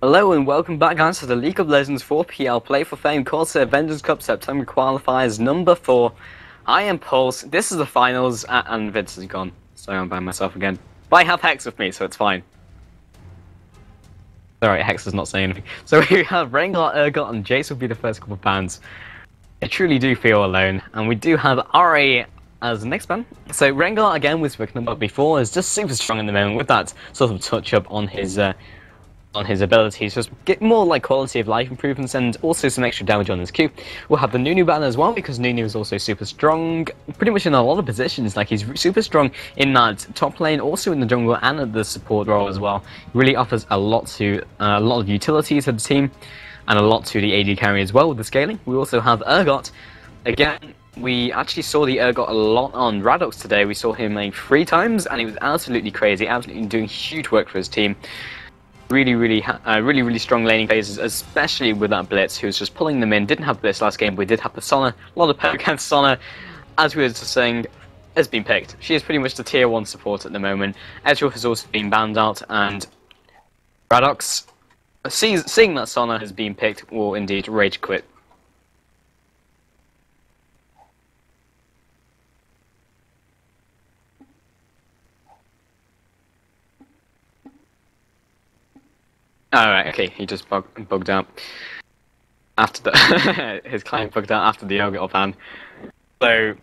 Hello and welcome back guys to the League of Legends 4PL Play for Fame Kaostv Vengeance Cup September Qualifiers number 4. I am Pulse, this is the finals, and Vince is gone, so I'm by myself again. But I have Hex with me, so it's fine. Sorry, Hex is not saying anything. So we have Rengar, Urgot, and Jace will be the first couple of bans. I truly do feel alone, and we do have RA as the next ban. So Rengar, again, we've spoken about before, is just super strong in the moment with that sort of touch-up on his abilities, just get more like quality of life improvements and also some extra damage on his Q. We'll have the Nunu banner as well because Nunu is also super strong, pretty much in a lot of positions. Like he's super strong in that top lane, also in the jungle and at the support role as well. He really offers a lot of utility to the team and a lot to the AD carry as well with the scaling. We also have Urgot. Again, we actually saw the Urgot a lot on Radox today. We saw him like 3 times and he was absolutely crazy, absolutely doing huge work for his team. Really strong laning phases, especially with that Blitz, who was just pulling them in. Didn't have Blitz last game, but we did have the Sona. A lot of poke against Sona, as we were just saying, has been picked. She is pretty much the tier 1 support at the moment. Ezreal has also been banned out, and Radox, seeing that Sona has been picked, will indeed rage quit. Alright, okay, he just bugged out. After the his client bugged out after the Urgot ban. So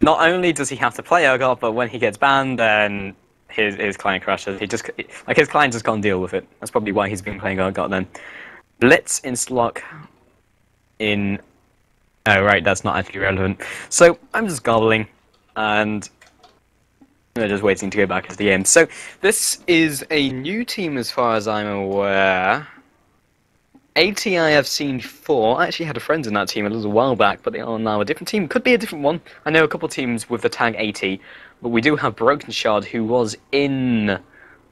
not only does he have to play Urgot, but when he gets banned, then his client crashes. His client just can't deal with it. That's probably why he's been playing Urgot then. Blitz in Slock in oh right, that's not actually relevant. So I'm just gobbling and they're just waiting to go back into the game. So this is a new team as far as I'm aware. AT I have seen before. I actually had a friend in that team a little while back, but they are now a different team. Could be a different one. I know a couple of teams with the tag AT, but we do have Broken Shard, who was in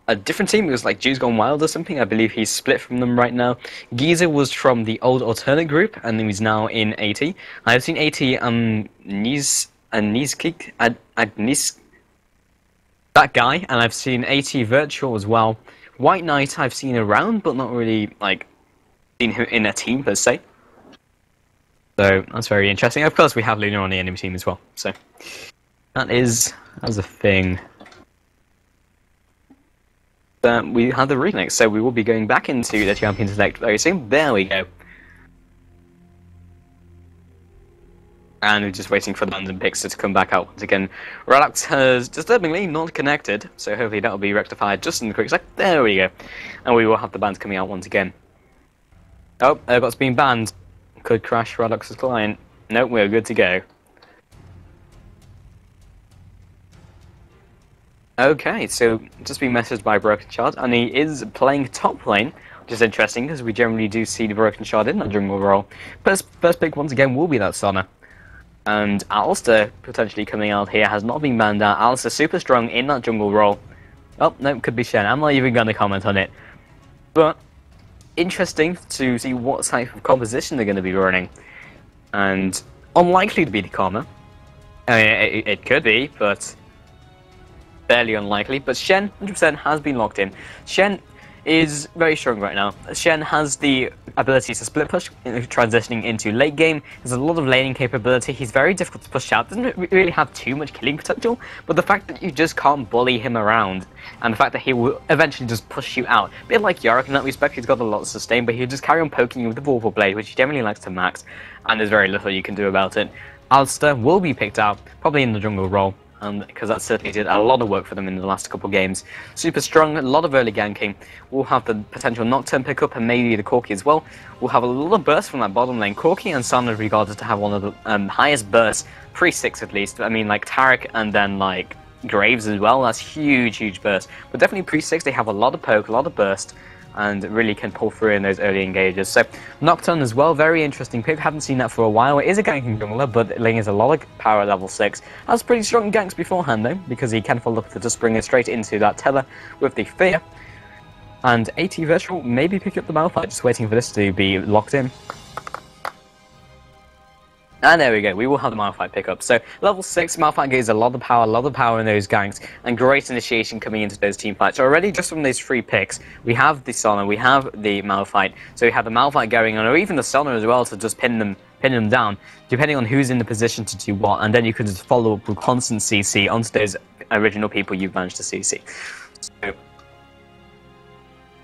a different team. It was like Jews Gone Wild or something. I believe he's split from them right now. Giza was from the old alternate group, and he's now in AT. I have seen AT that guy, and I've seen AT Virtual as well. White Knight I've seen around, but not really like seen him in a team per se. So that's very interesting. Of course, we have Luna on the enemy team as well. So that's a thing. We have the remix, so we will be going back into the Champion Select very soon. There we go. And we're just waiting for the London Pixar to come back out once again. Relax has disturbingly not connected, so hopefully that will be rectified just in the quick sec. There we go. And we will have the bans coming out once again. Oh, Urgot's been banned. Could crash Radox's client. Nope, we're good to go. Okay, so just been messaged by Broken Shard, and he is playing top lane, which is interesting because we generally do see the Broken Shard in that jungle role. First pick once again will be that Sona. And Alistair potentially coming out here has not been banned out. Alistair super strong in that jungle role. Oh, no, could be Shen. I'm not even going to comment on it. But interesting to see what type of composition they're going to be running. And unlikely to be the Karma. I mean, it could be, but fairly unlikely. But Shen, 100% has been locked in. Shen is very strong right now. Shen has the ability to split push, transitioning into late game. There's a lot of laning capability. He's very difficult to push out. Doesn't really have too much killing potential, but the fact that you just can't bully him around, and the fact that he will eventually just push you out. A bit like Yorick in that respect, he's got a lot of sustain, but he'll just carry on poking you with the Vorpal Blade, which he generally likes to max, and there's very little you can do about it. Alistair will be picked out, probably in the jungle role, because that certainly did a lot of work for them in the last couple of games. Super strong, a lot of early ganking. We'll have the potential Nocturne pickup and maybe the Corki as well. We'll have a lot of burst from that bottom lane. Corki and Sana regarded to have one of the highest bursts, pre-6 at least. I mean, like Tarek and then like Graves as well. That's huge burst. But definitely pre-6, they have a lot of poke, a lot of burst, and really can pull through in those early engages. So Nocturne as well, very interesting pick. Haven't seen that for a while. It is a ganking jungler, but Ling is a lot of power at level 6. Has pretty strong ganks beforehand though, because he can follow up to just bring it straight into that tether with the Fear. And AT Virtual maybe pick up the Malphite, just waiting for this to be locked in. And there we go, we will have the Malphite pick up. So level 6, Malphite gains a lot of power in those ganks, and great initiation coming into those team fights. So already just from those 3 picks, we have the Sona, we have the Malphite. So we have the Malphite going on, or even the Sona as well, to just pin them down, depending on who's in the position to do what, and then you can just follow up with constant CC onto those original people you've managed to CC. So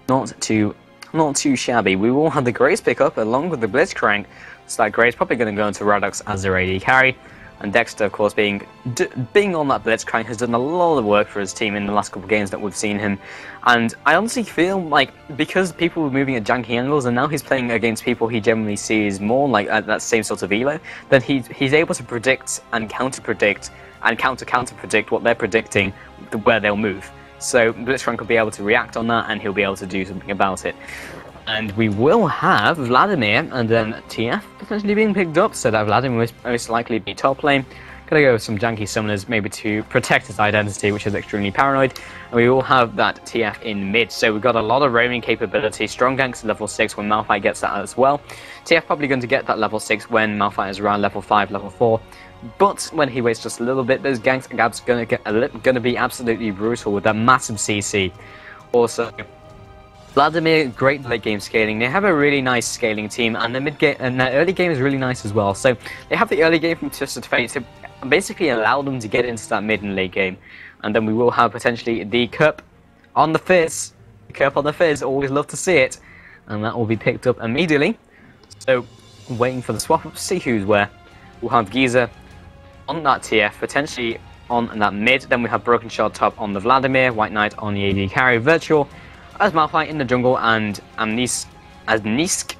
not too shabby. We will have the Grace pick up along with the Blitzcrank. So that Grace probably going to go into Radox as their AD carry, and Dexter, of course, being on that Blitzcrank, has done a lot of work for his team in the last couple of games that we've seen him. And I honestly feel like, because people were moving at janky angles, and now he's playing against people he generally sees more like at that same sort of elo, then he's able to predict and counter-predict and counter-predict what they're predicting, where they'll move. So Blitzcrank will be able to react on that, and he'll be able to do something about it. And we will have Vladimir and then TF potentially being picked up, so that Vladimir will most likely be top lane. Gonna go with some janky summoners, maybe to protect his identity, which is extremely paranoid. And we will have that TF in mid, so we've got a lot of roaming capability. Strong ganks at level 6 when Malphite gets that as well. TF probably going to get that level 6 when Malphite is around level 5, level 4. But when he waits just a little bit, those ganks and gaps are gonna be absolutely brutal with that massive CC. Also, Vladimir, great late game scaling. They have a really nice scaling team, and their early game is really nice as well. So they have the early game from Twisted Fate to basically allow them to get into that mid and late game, and then we will have potentially the Cup on the Fizz. The Cup on the Fizz, always love to see it, and that will be picked up immediately. So waiting for the swap up, see who's where. We'll have Giza on that TF, potentially on that mid. Then we have Broken Shard top on the Vladimir, White Knight on the AD carry, Virtual as Malphite in the jungle, and Nisk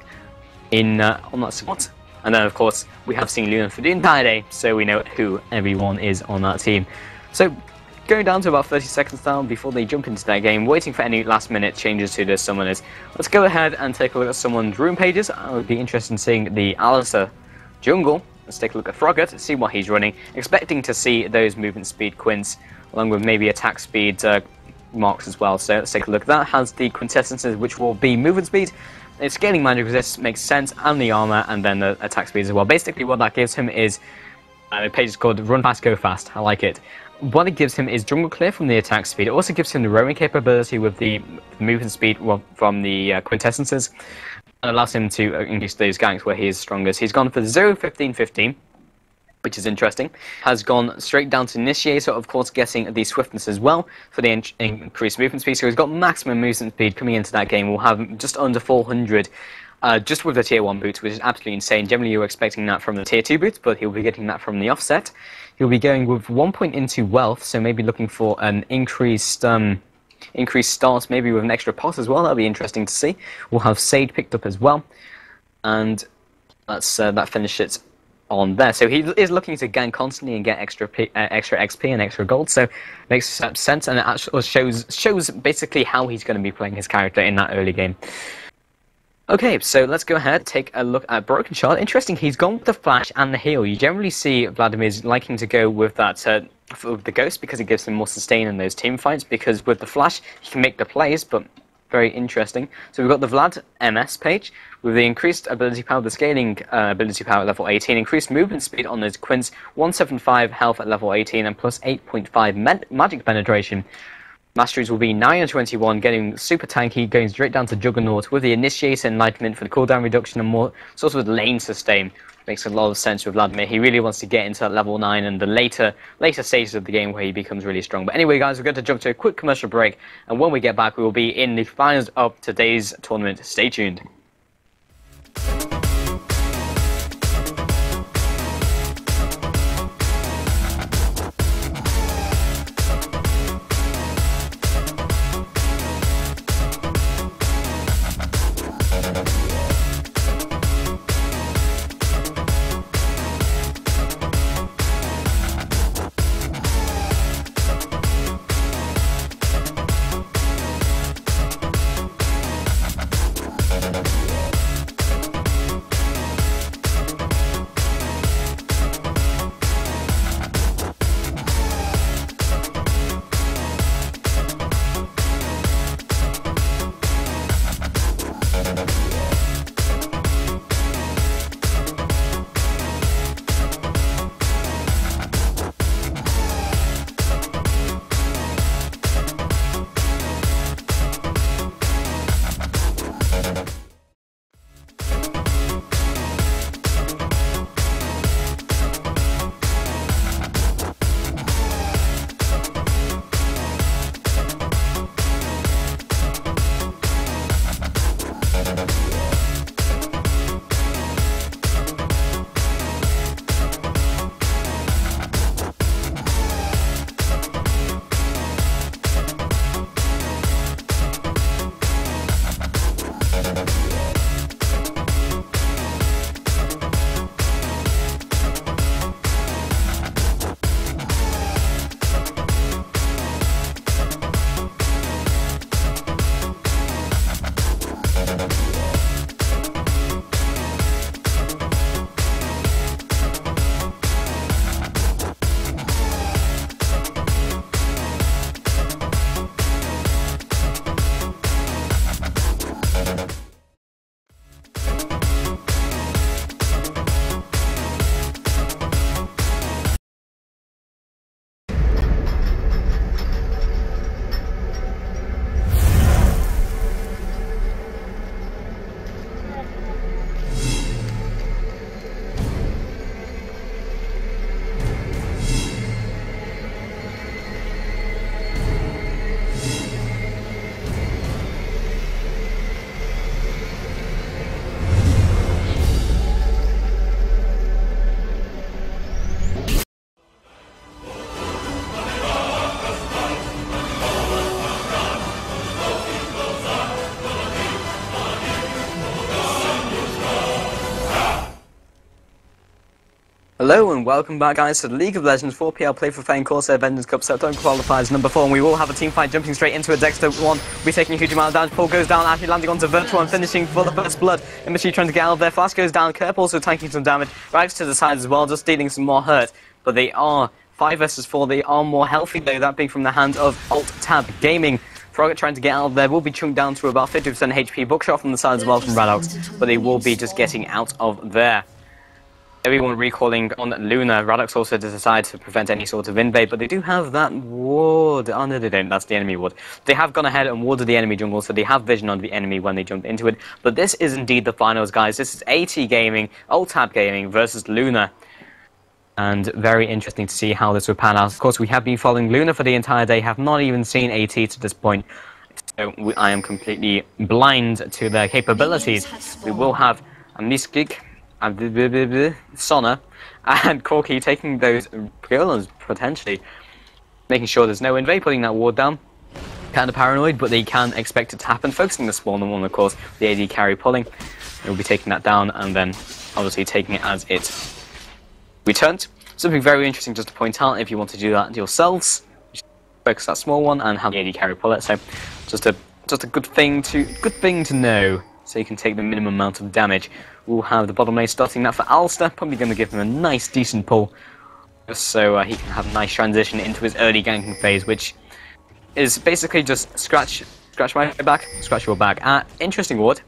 in on that spot. And then of course we have seen Luna for the entire day, so we know who everyone is on that team. So going down to about 30 seconds down before they jump into that game, waiting for any last minute changes to the summoners. Let's go ahead and take a look at someone's room pages. I would be interested in seeing the Alistair jungle. Let's take a look at Frogger, see what he's running. Expecting to see those movement speed quints, along with maybe attack speed marks as well. So let's take a look. That has the quintessences, which will be movement speed. It's scaling magic resist, makes sense, and the armor, and then the attack speed as well. Basically what that gives him is, the page is called Run Fast, Go Fast. I like it. What it gives him is jungle clear from the attack speed. It also gives him the roaming capability with the movement speed from the quintessences, and allows him to increase those ganks where he is strongest. He's gone for 0, 15, 15. Which is interesting. Has gone straight down to Initiator, of course getting the swiftness as well for the increased movement speed. So he's got maximum movement speed coming into that game. We'll have just under 400 just with the tier 1 boots, which is absolutely insane. Generally you're expecting that from the tier 2 boots, but he'll be getting that from the offset. He'll be going with 1 point into wealth, so maybe looking for an increased start, maybe with an extra pot as well. That'll be interesting to see. We'll have Sade picked up as well, and that finishes on there. So he is looking to gank constantly and get extra XP and extra gold, so makes sense, and it actually shows basically how he's going to be playing his character in that early game. Okay, so let's go ahead, take a look at Broken Shard. Interesting, he's gone with the flash and the heal. You generally see Vladimir's liking to go with that with the ghost, because it gives him more sustain in those team fights, because with the flash he can make the plays, but very interesting. So we've got the Vlad MS page with the increased ability power, the scaling ability power at level 18, increased movement speed on those quints, 175 health at level 18, and plus 8.5 magic penetration. Masteries will be 9 and 21, getting super tanky, going straight down to Juggernaut with the Initiator Enlightenment for the cooldown reduction and more sort of lane sustain. Makes a lot of sense with Vladimir. He really wants to get into that level 9 and the later stages of the game where he becomes really strong. But anyway, guys, we're going to jump to a quick commercial break, and when we get back, we will be in the finals of today's tournament. Stay tuned. Hello and welcome back, guys, to the League of Legends 4PL Play for Fame Kaostv Network Cup September qualifiers number 4, and we will have a team fight jumping straight into it. Dexter 1 will be taking a huge amount of damage. Paul goes down, actually landing onto Virtual and finishing for the first blood. Immature trying to get out of there. Flash goes down. Kerp also tanking some damage. Rags to the side as well, just dealing some more hurt. But they are 5 versus 4. They are more healthy though, that being from the hand of Alt-Tab Gaming. Frogger trying to get out of there will be chunked down to about 50% HP. Bookshot from the side as well from Radox, but they will be just getting out of there. Everyone recalling on Luna. Radox also decides to prevent any sort of invade, but they do have that ward. Oh no, they don't. That's the enemy ward. They have gone ahead and warded the enemy jungle, so they have vision on the enemy when they jump into it. But this is indeed the finals, guys. This is AT Gaming, Alt-Tab Gaming versus Luna. And very interesting to see how this will pan out. Of course, we have been following Luna for the entire day, have not even seen AT to this point. So I am completely blind to their capabilities. We will have Miskik and Sona and Corky taking those golems potentially, making sure there's no invade, putting that ward down. Kind of paranoid, but they can expect it to happen. Focusing the spawner one, of course, the AD carry pulling. They'll be taking that down and then obviously taking it as it returns. Something very interesting just to point out, if you want to do that yourselves, focus that small one and have the AD carry pull it. So just a good thing to know, so you can take the minimum amount of damage. We'll have the bottom lane starting that for Alistair, probably going to give him a nice decent pull, just so he can have a nice transition into his early ganking phase, which is basically just scratch my back, scratch your back. Interesting ward.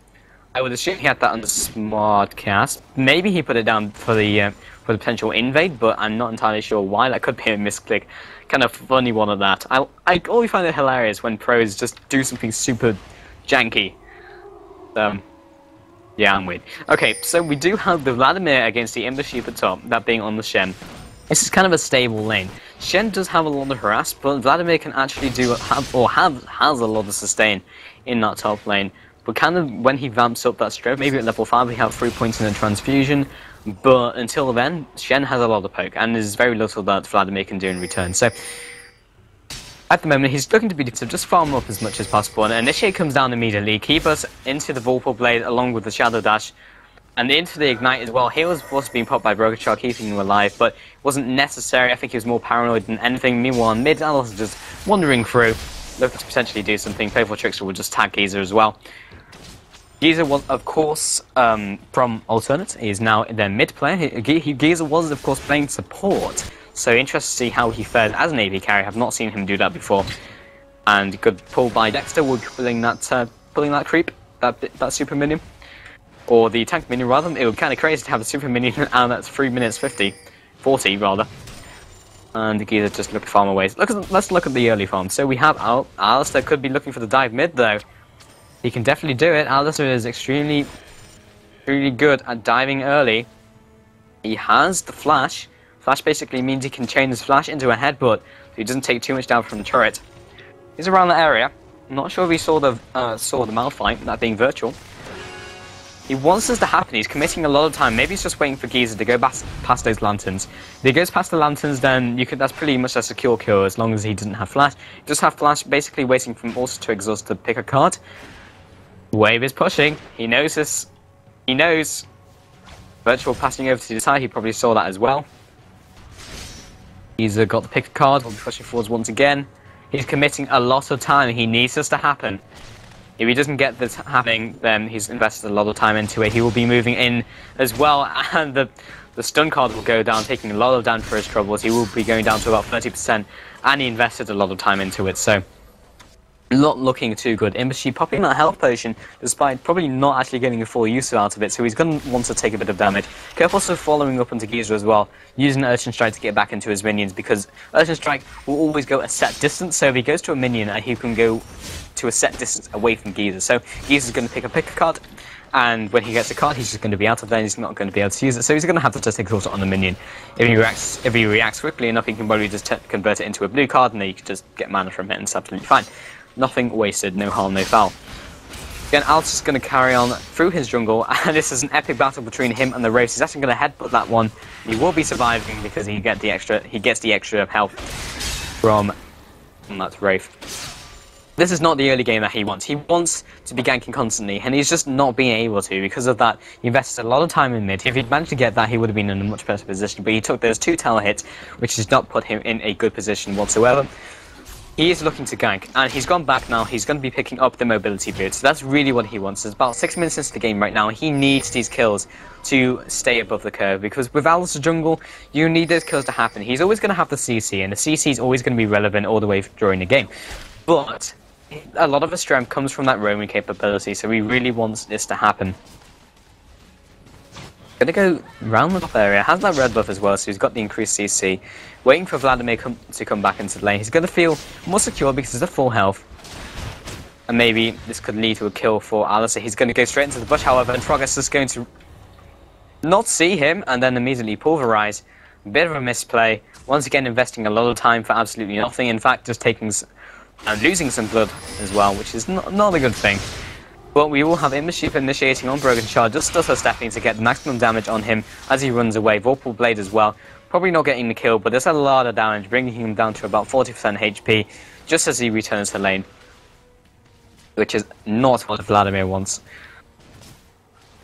I would assume he had that on the smart cast. Maybe he put it down for the potential invade, but I'm not entirely sure why. That could be a misclick. Kind of funny one of that. I always find it hilarious when pros just do something super janky. Yeah, I'm weird. Okay, so we do have the Vladimir against the Ember Sheep at top, that being on the Shen. This is kind of a stable lane. Shen does have a lot of harass, but Vladimir can actually has a lot of sustain in that top lane. But kind of when he vamps up that stroke, maybe at level 5 we have 3 points in a transfusion, but until then, Shen has a lot of poke, and there's very little that Vladimir can do in return. So at the moment, he's looking to be to just farm up as much as possible, and Initiate comes down immediately. Keep us into the Vorpal Blade along with the Shadow Dash, and into the Ignite as well. He was supposed to be popped by Brokerchar, keeping him alive, but it wasn't necessary. I think he was more paranoid than anything. Meanwhile, in mid, Alice just wandering through, looking to potentially do something. Playful Trickster will just tag Geezer as well. Geezer was, of course, from Alternate. He is now their mid player. Geezer was, of course, playing support. So interested to see how he fared as an AV carry. I've not seen him do that before. And good pull by Dexter. We'll be pulling that creep, that super minion, or the tank minion rather. It would be kind of crazy to have a super minion, and that's 3 minutes 40 rather. And Geezer just look to farm away. Let's look at the early farm. So we have Alistair could be looking for the dive mid though. He can definitely do it. Alistair is extremely good at diving early. He has the flash. Flash basically means he can chain his flash into a headbutt, so he doesn't take too much down from the turret. He's around that area. I'm not sure if he saw the Malphite, that being virtual. He wants this to happen. He's committing a lot of time. Maybe he's just waiting for Geezer to go past those lanterns. If he goes past the lanterns, then that's pretty much a secure kill as long as he doesn't have flash. He does have flash, basically waiting for him also to exhaust to pick a card. Wave is pushing. He knows this. He knows. Virtual passing over to the side. He probably saw that as well. He's got the pick a card. We'll be pushing forwards once again. He's committing a lot of time. He needs this to happen. If he doesn't get this happening, then he's invested a lot of time into it. He will be moving in as well, and the stun card will go down, taking a lot of damage for his troubles. He will be going down to about 30%, and he invested a lot of time into it. So not looking too good. Embassy popping that health potion, despite probably not actually getting a full use out of it, so he's going to want to take a bit of damage. Kerp also following up onto Geezer as well, using Urchin Strike to get back into his minions, because Urchin Strike will always go a set distance, so if he goes to a minion, he can go to a set distance away from Geezer. So Geezer's going to pick a card, and when he gets a card, he's just going to be out of there, and he's not going to be able to use it, so he's going to have to just exhaust it on the minion. If he reacts quickly enough, he can probably just convert it into a blue card, and then you can just get mana from it, and it's absolutely fine. Nothing wasted, no harm, no foul. Again, Al's just going to carry on through his jungle, and this is an epic battle between him and the Wraith. He's actually going to headbutt that one. He will be surviving because he gets the extra health from that Wraith. This is not the early game that he wants. He wants to be ganking constantly, and he's just not being able to because of that. He invested a lot of time in mid. If he'd managed to get that, he would have been in a much better position, but he took those 2 tower hits, which does not put him in a good position whatsoever. He is looking to gank, and he's gone back now. He's going to be picking up the mobility boots. So that's really what he wants. It's about 6 minutes into the game right now. He needs these kills to stay above the curve, because with Alistair jungle, you need those kills to happen. He's always going to have the CC, and the CC is always going to be relevant all the way during the game. But a lot of his strength comes from that roaming capability, so he really wants this to happen. Gonna go round the top area, has that red buff as well, so he's got the increased CC. Waiting for Vladimir to come back into the lane. He's gonna feel more secure because he's at full health. And maybe this could lead to a kill for Alistair. He's gonna go straight into the bush, however, and Frog is just going to not see him and then immediately pulverize. Bit of a misplay. Once again, investing a lot of time for absolutely nothing. In fact, just taking and losing some blood as well, which is not a good thing. But we will have Imbersheep initiating on Broken Shard, just stutter stepping to get the maximum damage on him as he runs away. Vorpal Blade as well, probably not getting the kill, but there's a lot of damage, bringing him down to about 40% HP just as he returns to lane, which is not what Vladimir wants.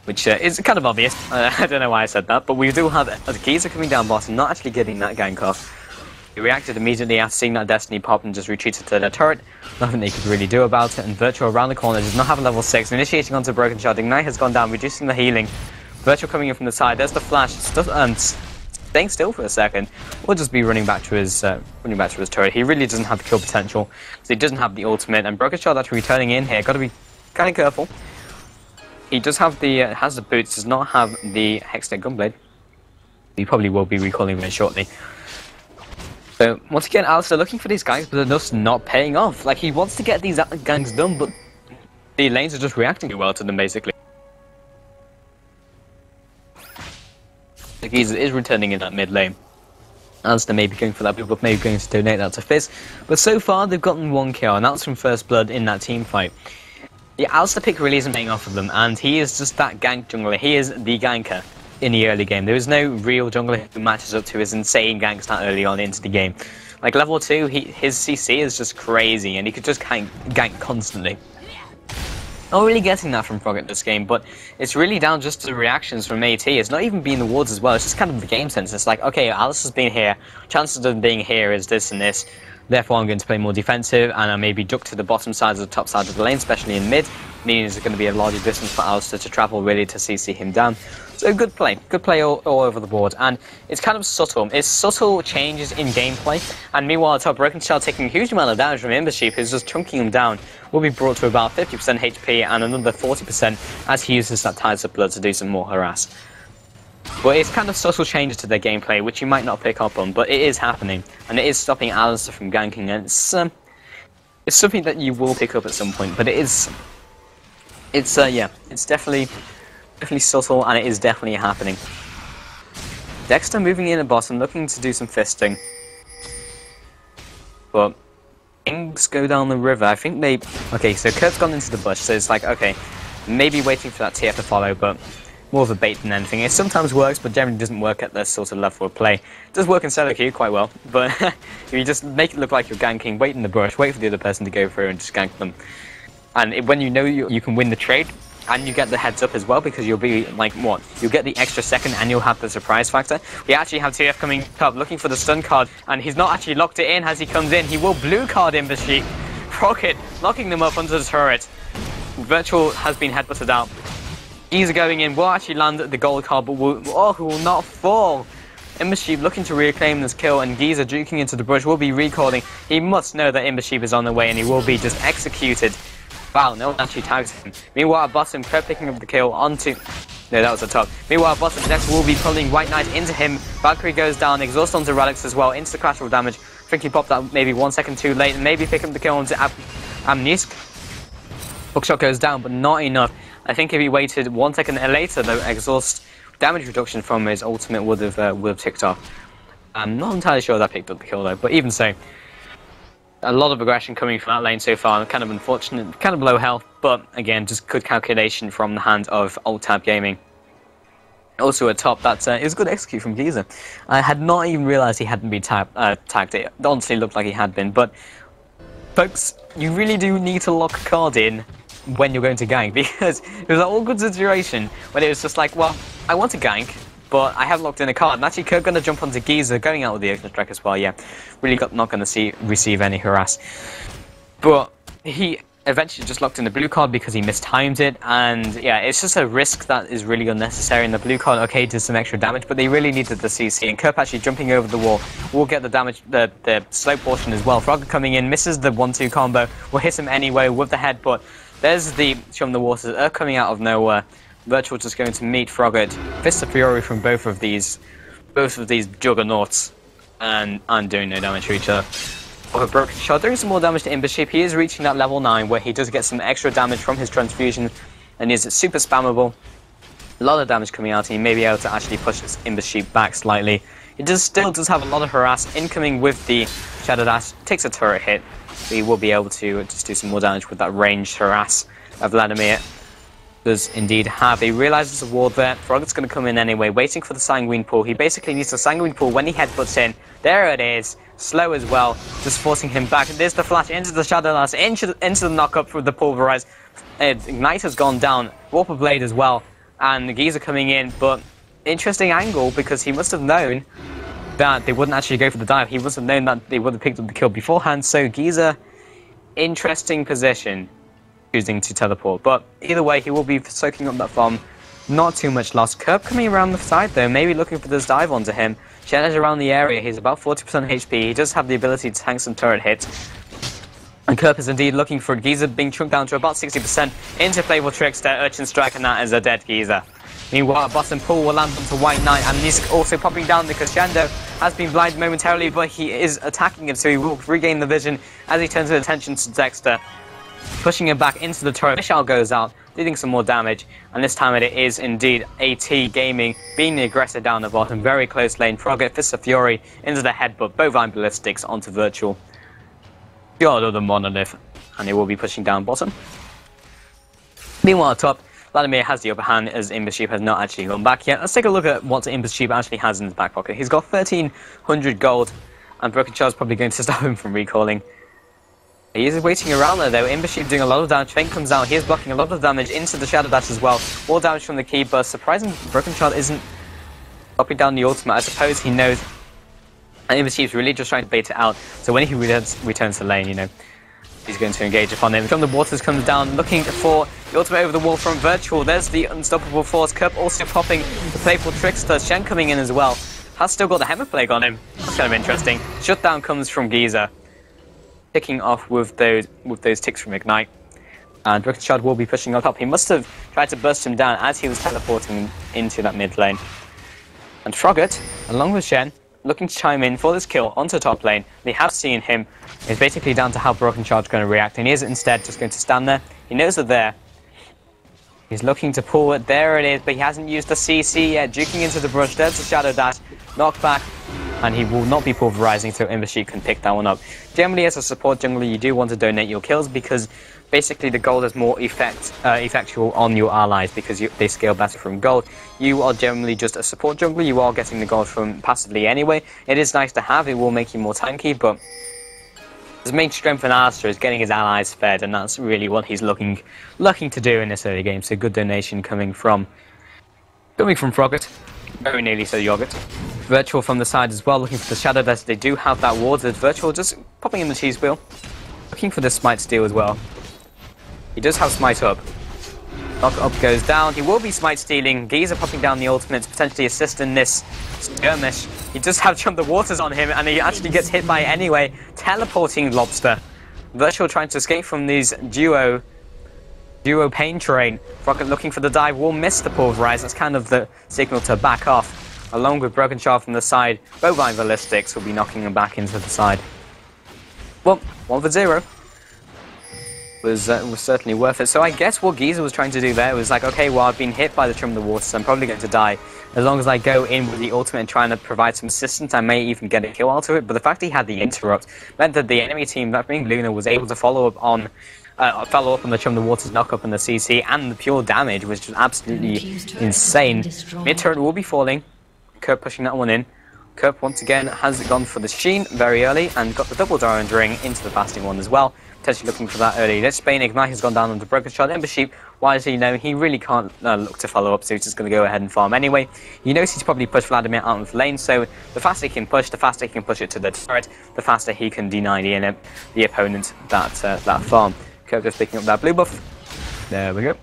Which is kind of obvious. I don't know why I said that, but we do have the Geezer coming down bottom, not actually getting that gank off. He reacted immediately after seeing that Destiny pop and just retreated to the turret. Nothing they could really do about it, and Virtual around the corner does not have a level 6, initiating onto Broken Shard. Ignite has gone down, reducing the healing. Virtual coming in from the side, there's the flash, staying still for a second. We'll just be running back to his turret. He really doesn't have the kill potential, because he doesn't have the ultimate, and Broken Shard actually returning in here. Got to be kind of careful. He does have the, has the boots, does not have the Hextech Gunblade. He probably will be recalling very shortly. So, once again, Alistair looking for these ganks, but they're just not paying off. Like, he wants to get these ganks done, but the lanes are just reacting too well to them, basically. The Geezer is returning in that mid lane. Alistair may be going for that blue buff, maybe going to donate that to Fizz. But so far, they've gotten 1 kill, and that's from First Blood in that team fight. The Alistair pick really isn't paying off for them, and he is just that gank jungler. He is the ganker in the early game. There is no real jungler who matches up to his insane ganks that early on into the game. Like level 2, his CC is just crazy, and he could just gank constantly. Not really getting that from Frog at this game, but it's really down just to the reactions from AT. It's not even being the wards as well, it's just kind of the game sense. It's like, okay, Alistair's been here, chances of them being here is this and this, therefore I'm going to play more defensive, and I maybe duck to the bottom side or the top side of the lane, especially in mid, meaning there's going to be a larger distance for Alistair to travel really to CC him down. So good play all over the board, and it's kind of subtle. It's subtle changes in gameplay, and meanwhile top Broken Shard taking a huge amount of damage from Imbersheep, who's just chunking him down, will be brought to about 50% HP and another 40% as he uses that Tides of Blood to do some more harass. But it's kind of subtle changes to their gameplay, which you might not pick up on, but it is happening, and it is stopping Alistair from ganking, and it's something that you will pick up at some point, but it's definitely subtle, and it is definitely happening. Dexter moving in at bottom, looking to do some fisting. But things go down the river. I think they... Okay, so Kurt's gone into the bush, so it's like, okay, maybe waiting for that TF to follow, but more of a bait than anything. It sometimes works, but generally doesn't work at this sort of level of play. It does work in solo queue quite well, but if you just make it look like you're ganking, wait in the bush, wait for the other person to go through and just gank them. And when you know you can win the trade, and you get the heads up as well, because you'll be like, what? You'll get the extra second and you'll have the surprise factor. We actually have TF coming up, looking for the stun card, and he's not actually locked it in as he comes in. He will blue card Imbersheep. Rocket locking them up under the turret. Virtual has been headbutted out. Geezer going in, will actually land the gold card, but will not fall. Imbersheep looking to reclaim this kill, and Geezer juking into the bush will be recalling. He must know that Imbersheep is on the way, and he will be just executed. Wow, no one actually tags him. Meanwhile, at bottom, Kurt picking up the kill onto... No, that was the top. Meanwhile, at bottom, Dexter will be pulling White Knight into him. Valkyrie goes down, exhaust onto Relics as well, into the collateral damage. I think he popped that maybe 1 second too late, and maybe pick up the kill onto Amnisk. Hookshot goes down, but not enough. I think if he waited 1 second later, the exhaust damage reduction from his ultimate would have ticked off. I'm not entirely sure that picked up the kill though, but even so, a lot of aggression coming from that lane so far. Kind of unfortunate, kind of low health, but again, just good calculation from the hand of Alt-Tab Gaming. Also at top, that is good execute from Geezer. I had not even realised he hadn't been tagged. It honestly looked like he had been, but folks, you really do need to lock a card in when you're going to gank, because it was an awkward situation when it was just like, well, I want to gank, but I have locked in a card. And actually, Kirk going to jump onto Giza, going out with the Ocean Strike as well. Yeah, really not going to receive any harass. But he eventually just locked in the blue card because he mistimed it, and yeah, it's just a risk that is really unnecessary. And the blue card, okay, did some extra damage, but they really needed the CC. And Kirk actually jumping over the wall will get the damage, the slow portion as well. Frogger coming in, misses the 1-2 combo, will hit him anyway with the head, but there's the Chum the Waters coming out of nowhere. Virtual just going to meet Frogger. Fist of Fury from both of these juggernauts, and doing no damage to each other. A broken shot, doing some more damage to Imbersheep. He is reaching that level 9 where he does get some extra damage from his transfusion and is super spammable. A lot of damage coming out, and he may be able to actually push his Imbersheep back slightly. He still does have a lot of harass incoming with the Shadow Dash. Takes a turret hit, but he will be able to just do some more damage with that ranged harass of Vladimir. Does indeed have. He realizes a ward there. Frogger's going to come in anyway, waiting for the Sanguine Pool. He basically needs the Sanguine Pool when he headbutts in. There it is. Slow as well, just forcing him back. There's the flash into the Shadow Dash, into the knock-up for the Pulverize. Ignite has gone down. Warper Blade as well. And Giza coming in, but interesting angle because he must have known that they wouldn't actually go for the dive. He must have known that they would have picked up the kill beforehand. So Giza, interesting position, choosing to teleport. But either way, he will be soaking up that farm. Not too much loss. Kerb coming around the side though, maybe looking for this dive onto him. Shen is around the area, he's about 40% HP, he does have the ability to tank some turret hits. And Kerb is indeed looking for Giza being chunked down to about 60%. Into Playful Trickster, Urchin Strike, and that is a dead Giza. Meanwhile, Boston Pool will land onto White Knight, and he's also popping down because Shando has been blinded momentarily, but he is attacking him, so he will regain the vision as he turns his attention to Dexter. Pushing him back into the turret, Michelle goes out, dealing some more damage, and this time it is indeed AT Gaming being the aggressor down the bottom. Very close lane. Frogger, Fist of Fury into the headbutt, Bovine Ballistics onto Virtual. God of the Monolith, and he will be pushing down bottom. Meanwhile, top, Vladimir has the upper hand as Imbersheep has not actually gone back yet. Let's take a look at what Imbersheep actually has in his back pocket. He's got 1300 gold, and Broken Child's probably going to stop him from recalling. He is waiting around there though. Imbersheep doing a lot of damage. Fang comes out. He is blocking a lot of damage into the Shadow Dash as well. More damage from the key burst. Surprisingly, Broken Child isn't popping down the ultimate. I suppose he knows. And Imbersheep's really just trying to bait it out. So when he returns to lane, you know, he's going to engage upon him. From the Waters comes down, looking for the ultimate over the wall from Virtual. There's the Unstoppable Force. Kerp also popping the Playful Trickster. Shen coming in as well. Has still got the Hammer Plague on him. That's kind of interesting. Shutdown comes from Giza. Picking off with those ticks from Ignite. And Broken Child will be pushing on top. He must have tried to burst him down as he was teleporting into that mid lane. And Frogger, along with Shen, looking to chime in for this kill onto top lane. They have seen him. It's basically down to how Broken Child's going to react, and he is instead just going to stand there. He knows they're there. He's looking to pull it. There it is, but he hasn't used the CC yet. Juking into the brush. There's the Shadow Dash. Knockback. And he will not be pulverizing, so Imbersheep can pick that one up. Generally, as a support jungler, you do want to donate your kills because basically the gold is more effectual on your allies because they scale better from gold. You are generally just a support jungler. You are getting the gold from passively anyway. It is nice to have. It will make you more tanky, but his main strength in Alistair is getting his allies fed, and that's really what he's looking to do in this early game. So good donation coming from Frogger. Very nearly so Yogurt. Virtual from the side as well, looking for the Shadow Dash. They do have that ward. There's Virtual just popping in the cheese wheel. Looking for the Smite steal as well. He does have Smite up. Knock up goes down. He will be Smite stealing. Giza popping down the ultimate to potentially assist in this skirmish. He does have Jump the Waters on him, and he actually gets hit by it anyway. Teleporting Lobster. Virtual trying to escape from these duo pain terrain. Rocket looking for the dive, will miss the Pulverize. That's kind of the signal to back off. Along with Broken Child from the side, Bovine Ballistics will be knocking him back into the side. Well, 1 for 0. Was certainly worth it. So I guess what Giza was trying to do there was like, okay, well, I've been hit by the Trim of the Water, so I'm probably going to die. As long as I go in with the ultimate and trying to provide some assistance, I may even get a kill out of it. But the fact he had the interrupt meant that the enemy team, that being Luna, was able to follow up on the Chum the Waters knock-up and the CC, and the pure damage, which was absolutely insane. Mid-turret will be falling. Kurt pushing that one in. Kerp once again has gone for the Sheen very early and got the double Diamond Ring into the fasting one as well. Potentially looking for that early. Let's Spain Ignite has gone down on the Broken Shard. Ember Sheep, why does he know? He really can't look to follow up, so he's just going to go ahead and farm anyway. He knows he's probably pushed Vladimir out of the lane, so the faster he can push, the faster he can push it to the turret, the faster he can deny the opponent that farm. Kerp just picking up that blue buff. There we go.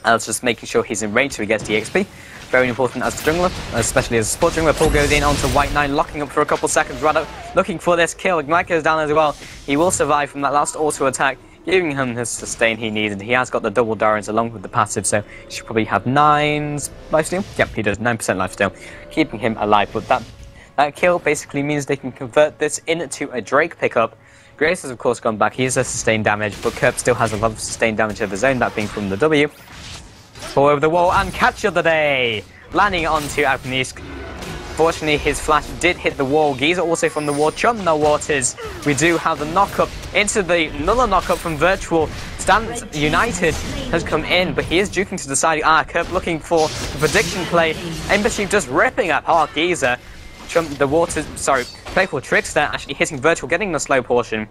Al's just making sure he's in range so he gets the XP. Very important as a jungler, especially as a support jungler. Paul goes in onto White Knight, locking up for a couple seconds. Radok looking for this kill. Ignite goes down as well. He will survive from that last auto attack, giving him the sustain he needed. He has got the double Darrens along with the passive, so he should probably have 9 lifesteal. Yep, he does, 9% lifesteal, keeping him alive. But that kill basically means they can convert this into a Drake pickup. Grace has of course gone back. He is a sustained damage, but Kerp still has a lot of sustained damage of his own, that being from the W. Pull over the wall and catch of the day! Landing onto Agnieszka. Fortunately, his flash did hit the wall. Giza also from the wall. Chum the waters. We do have the knock-up into the another knock-up from Virtual. Stance United has come in, but he is juking to the side. Kerp looking for the prediction play. Ember Sheep just ripping apart Giza. Chum the waters, sorry, Playful Trickster actually hitting Virtual, getting the slow portion.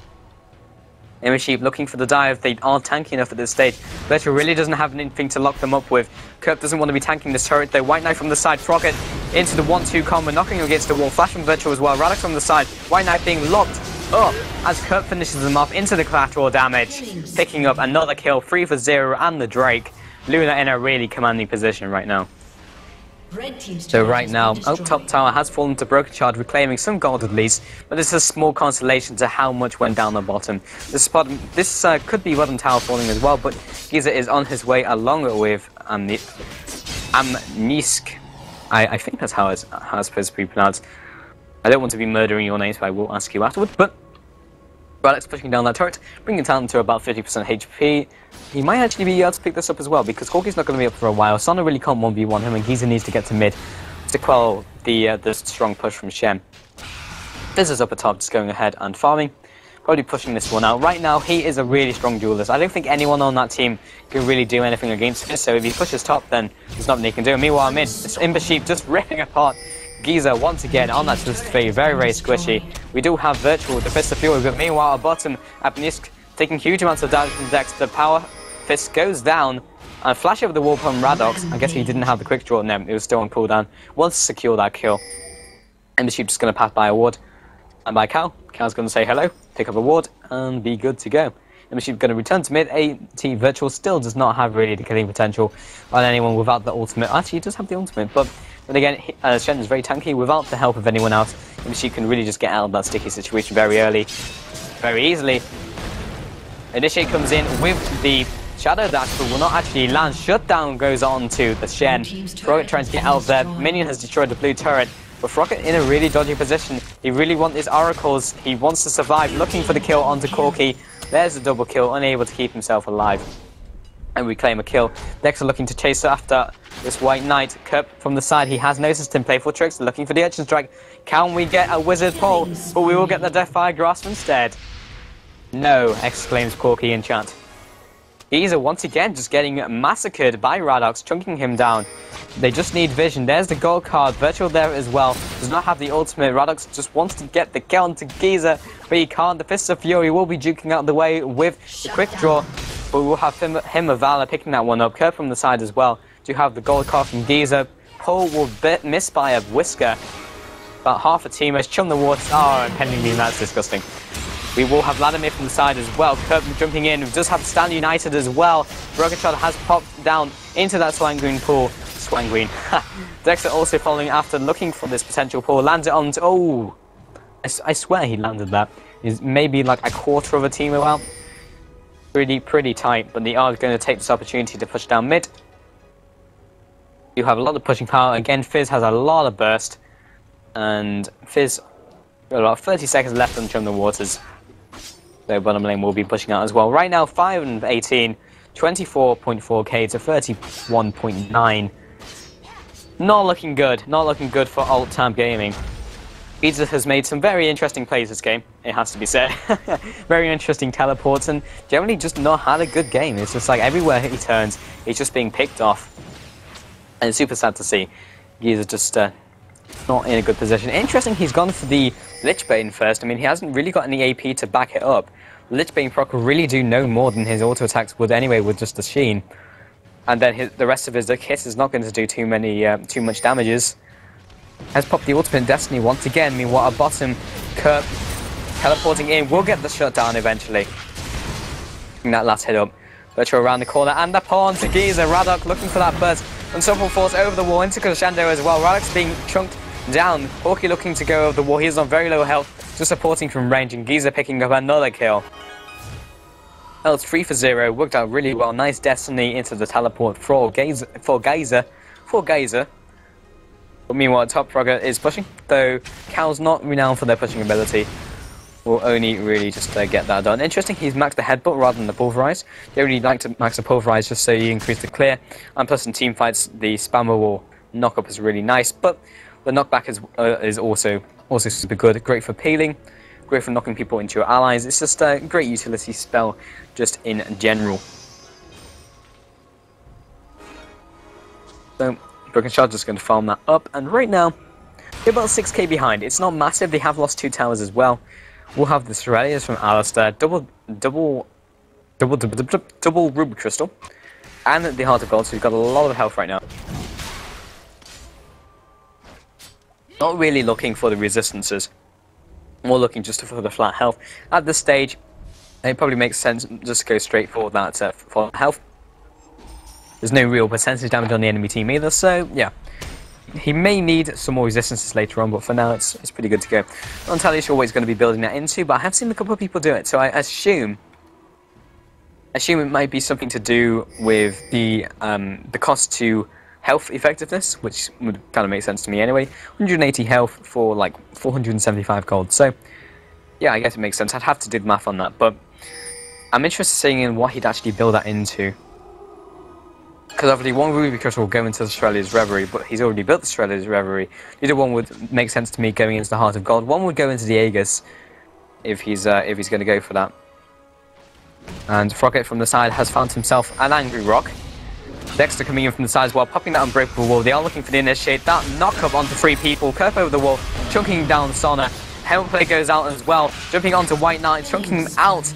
Ember Sheep looking for the dive. They aren't tanky enough at this stage. Virtual really doesn't have anything to lock them up with. Kerp doesn't want to be tanking this turret though. White Knight from the side, Frocket into the 1-2 combo, knocking him against the wall. Flash from Virtual as well. Radok from the side. White Knight being locked up as Kerp finishes them off into the collateral damage. Picking up another kill, 3 for 0 and the Drake. Luna in a really commanding position right now. So right now, top tower has fallen to Broken Shard, reclaiming some gold at least, but it's a small consolation to how much went down the bottom. This could be bottom tower falling as well, but Giza is on his way along with Amnisk. I think that's how it's supposed to be pronounced. I don't want to be murdering your name, so I will ask you afterwards, but Radok's pushing down that turret, bringing it down to about 50% HP. He might actually be able to pick this up as well, because Corki's not going to be up for a while. Sana really can't 1v1 him, and Giza needs to get to mid to quell the strong push from Shen. Fizz is up at top, just going ahead and farming. Probably pushing this one out. Right now, he is a really strong duelist. I don't think anyone on that team can really do anything against Fizz, so if he pushes top, then there's nothing he can do. Meanwhile, mid, this Ember Sheep just ripping apart Giza once again on that twist very, very squishy. We do have Virtual with the Fist of Fury, but meanwhile at bottom, Apnisk taking huge amounts of damage from Dex. The power fist goes down and flash over the wall from Radox. I guess he didn't have the quick draw. No, it was still on cooldown. Wants to secure that kill. Ember Sheep just going to pass by a ward and by Cal. Cal's going to say hello, pick up a ward, and be good to go. Ember Sheep going to return to mid. AT Virtual still does not have really the killing potential on anyone without the ultimate. Actually, he does have the ultimate, but again, Shen is very tanky. Without the help of anyone else, she can really just get out of that sticky situation very early, very easily. Initiate comes in with the Shadow Dash, but will not actually land. Shutdown goes on to the Shen. Frocket trying to get out of there. Minion has destroyed the blue turret, but Frocket in a really dodgy position. He really wants his oracles. He wants to survive, looking for the kill onto Corki. There's a double kill, unable to keep himself alive. And we claim a kill. Dex are looking to chase after this White Knight. Kerp from the side, he has noticed him. Playful Tricks looking for the Urchin Strike. Can we get a Wizard Pole? But we will get the Deathfire Grasp instead. No, exclaims Corki in chat. Giza once again just getting massacred by Radox, chunking him down. They just need vision. There's the gold card. Virtual there as well. Does not have the ultimate. Radox just wants to get the kill onto Giza, but he can't. The Fists of Fury will be juking out the way with the quick draw. But we'll have him of Valor picking that one up. Kerp from the side as well. Do have the gold card from Giza. Paul will miss by a whisker. About half a team as Chum the Waters. Oh, and pending beam, that's disgusting. We will have Vladimir from the side as well. Kerp jumping in. We just have Stan United as well. Broken Shard has popped down into that Swangreen pool. Swangreen. Dexter also following after, looking for this potential pool. Lands it on. Oh, I swear he landed that. He's maybe like a quarter of a team out. Pretty tight, but they are going to take this opportunity to push down mid. You have a lot of pushing power. Again, Fizz has a lot of burst, and Fizz got about 30 seconds left on Chum the Waters. So bottom lane will be pushing out as well. Right now, 5 and 18, 24.4k to 31.9. Not looking good. Not looking good for Alt Tab Gaming. Pizza has made some very interesting plays this game, it has to be said. Very interesting teleports, and generally just not had a good game. It's just like everywhere he turns, he's just being picked off. And it's super sad to see. Giza just not in a good position. Interesting, he's gone for the Lichbane first. I mean, he hasn't really got any AP to back it up. Lichbane proc will really do no more than his auto attacks would anyway with just the Sheen. And then the rest of his hit is not going to do too much damages. Has popped the ultimate in Destiny once again. Meanwhile, at bottom, Kerp teleporting in will get the shutdown eventually. That last hit up. Virtual around the corner, and the pawn to Giza. Radok looking for that burst. Unstoppable force over the wall into Crescendo as well. Radok's being chunked down. Hawkeye looking to go over the wall. He's on very low health, just supporting from range, and Giza picking up another kill. Well, it's 3 for 0. Worked out really well. Nice Destiny into the teleport for Geyser. But meanwhile, Top Frogger is pushing, though Kao's not renowned for their pushing ability. Will only really just get that done. Interesting, he's maxed the headbutt rather than the pulverize. They really like to max the pulverize just so you increase the clear. And plus in team fights, the spammer wall knockup is really nice, but the knockback is also super good. Great for peeling, great for knocking people into your allies. It's just a great utility spell just in general. So Broken Shard just going to farm that up, and right now they're about 6k behind. It's not massive. They have lost 2 towers as well. We'll have the Cerelias from Alistair, double Ruby Crystal, and the Heart of Gold, so we've got a lot of health right now. Not really looking for the resistances, more looking just for the flat health. At this stage, it probably makes sense just to go straight for that for health. There's no real percentage damage on the enemy team either, so yeah. He may need some more resistances later on, but for now it's pretty good to go. Not entirely sure what he's going to be building that into, but I have seen a couple of people do it, so I assume it might be something to do with the cost to health effectiveness, which would kind of make sense to me anyway. 180 health for like 475 gold, so yeah, I guess it makes sense. I'd have to do the math on that, but I'm interested in seeing in what he'd actually build that into. Because obviously one Ruby Crystal will go into the Cerelia's Reverie, but he's already built the Cerelia's Reverie. Either one would make sense to me going into the Heart of Gold. One would go into the Aegis if he's going to go for that. And Frogget from the side has found himself an Angry Rock. Dexter coming in from the side as well, popping that unbreakable wall. They are looking for the initiate. That knock up onto 3 people. Kerp over the wall, chunking down Sona. Helmet Play goes out as well, jumping onto White Knight, chunking him out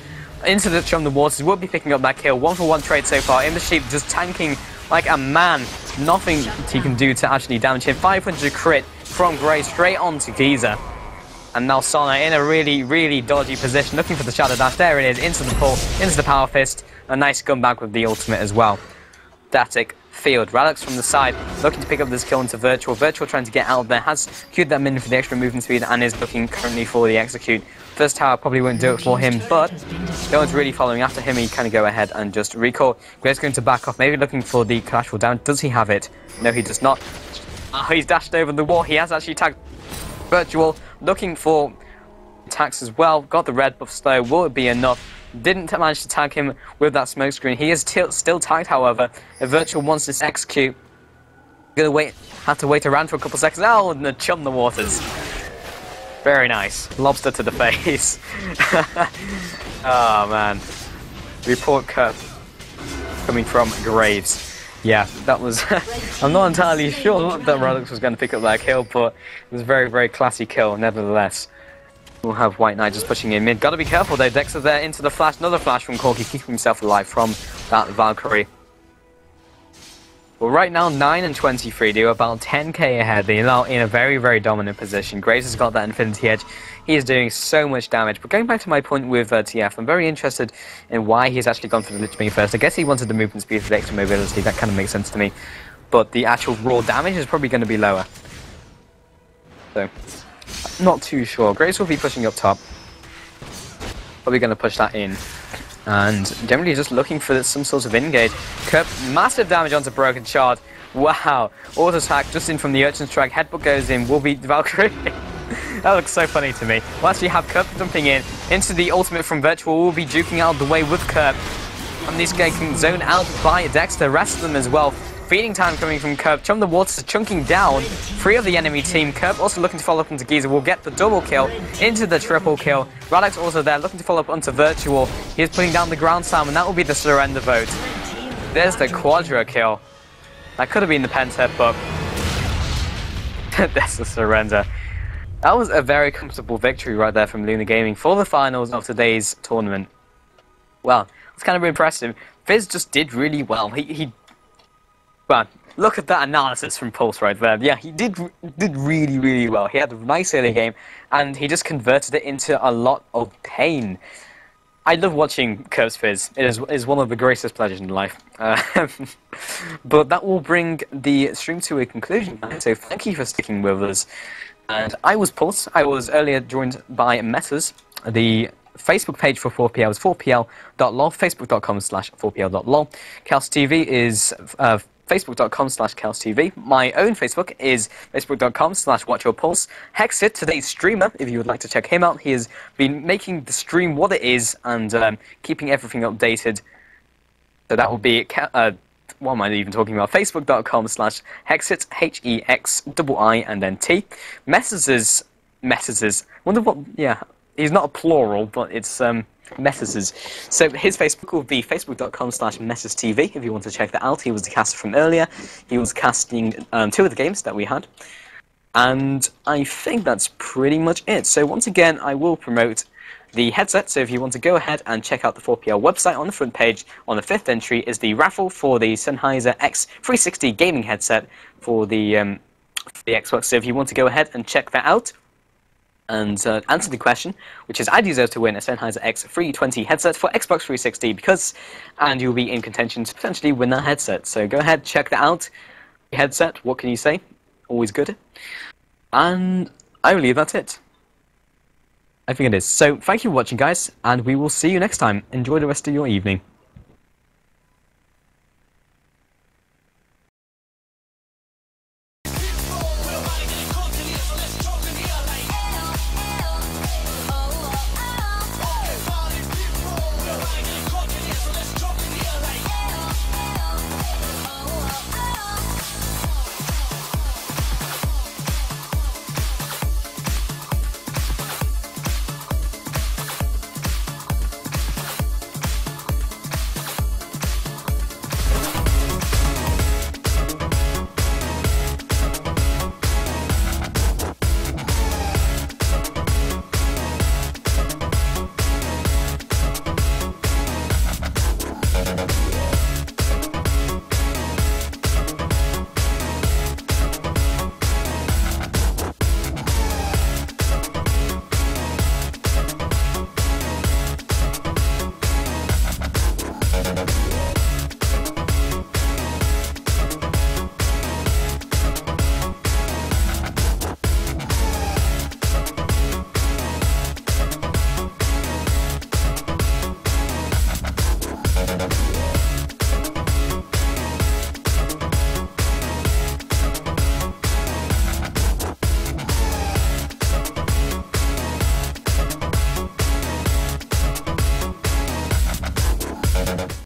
into the waters. Will be picking up that kill. 1-for-1 trade so far. In the Sheep just tanking like a man. Nothing he can do to actually damage him. 500 crit from Grey straight onto Giza. And now Sona in a really, really dodgy position, looking for the Shadow Dash. There it is, into the pull, into the Power Fist. A nice comeback with the ultimate as well. Static field. Radix from the side, looking to pick up this kill into Virtual. Virtual trying to get out there, has queued that minion for the extra movement speed and is looking currently for the execute. First tower probably won't do it for him, but no one's really following after him. He can go ahead and just recall. Gray's going to back off, maybe looking for the collateral down. Does he have it? No, he does not. Oh, he's dashed over the wall. He has actually tagged Virtual, looking for attacks as well. Got the red buff slow. Will it be enough? Didn't manage to tag him with that smoke screen. He is still tagged, however. If Virtual wants this execute, gonna have to wait around for a couple seconds. Oh, and chum the waters. Very nice. Lobster to the face. Oh man. Report cut coming from Graves. Yeah, that was... I'm not entirely sure that Rodux was going to pick up that kill, but it was a very, very classy kill nevertheless. We'll have White Knight just pushing in mid. Gotta be careful though, Dexter there into the flash. Another flash from Corky, keeping himself alive from that Valkyrie. Well, right now 9 and 23, they're about 10k ahead. They're now in a very, very dominant position. Graves has got that Infinity Edge. He is doing so much damage. But going back to my point with TF, I'm very interested in why he's actually gone for the Lich Bane first. I guess he wanted the movement speed for the extra mobility. That kind of makes sense to me. But the actual raw damage is probably going to be lower. So, not too sure. Graves will be pushing up top. Probably going to push that in. And generally just looking for some sort of engage. Kerp, massive damage onto Broken Shard. Wow. Auto attack just in from the Urchin Strike. Headbutt goes in. Will be Valkyrie. That looks so funny to me. We'll actually have Kerp jumping in into the ultimate from Virtual. Will be duking out of the way with Kerp. And this guy can zone out by Dexter. Rest of them as well. Feeding time coming from Kerp. Chum the Waters chunking down 3 of the enemy team. Kerp also looking to follow up into Giza. Will get the double kill into the triple kill. Radix also there looking to follow up onto Virtual. He is putting down the ground slam, and that will be the surrender vote. There's the quadra kill. That could have been the pentap, but That's a surrender. That was a very comfortable victory right there from Luna Gaming for the finals of today's tournament. Well, it's kind of impressive. Fizz just did really well. Well, look at that analysis from Pulse right there. Yeah, he did really, really well. He had a nice early game, and he just converted it into a lot of pain. I love watching Kaostv. It is one of the greatest pleasures in life. But that will bring the stream to a conclusion. So thank you for sticking with us. And I was Pulse. I was earlier joined by Metas. The Facebook page for 4PL is 4pl.lol, facebook.com/4pl.lol. Kaostv is facebook.com/Kaostv. My own Facebook is facebook.com/WatchYourPulse. Hexit, today's streamer, if you would like to check him out, he has been making the stream what it is and keeping everything updated. So that will be, what am I even talking about? Facebook.com/Hexit, HEXII and then T. Messages, wonder what, yeah, he's not a plural, but it's Messages. So his Facebook will be facebook.com/MessesTV if you want to check that out. He was the caster from earlier. He was casting 2 of the games that we had. And I think that's pretty much it. So once again, I will promote the headset. So if you want to go ahead and check out the 4PL website, on the front page, on the 5th entry, is the raffle for the Sennheiser X360 gaming headset for the Xbox. So if you want to go ahead and check that out, and answer the question, which is I deserve to win a Sennheiser X320 headset for Xbox 360 and you'll be in contention to potentially win that headset. So go ahead, check that out. Headset, what can you say? Always good. And I believe that's it. I think it is. So thank you for watching, guys, and we will see you next time. Enjoy the rest of your evening.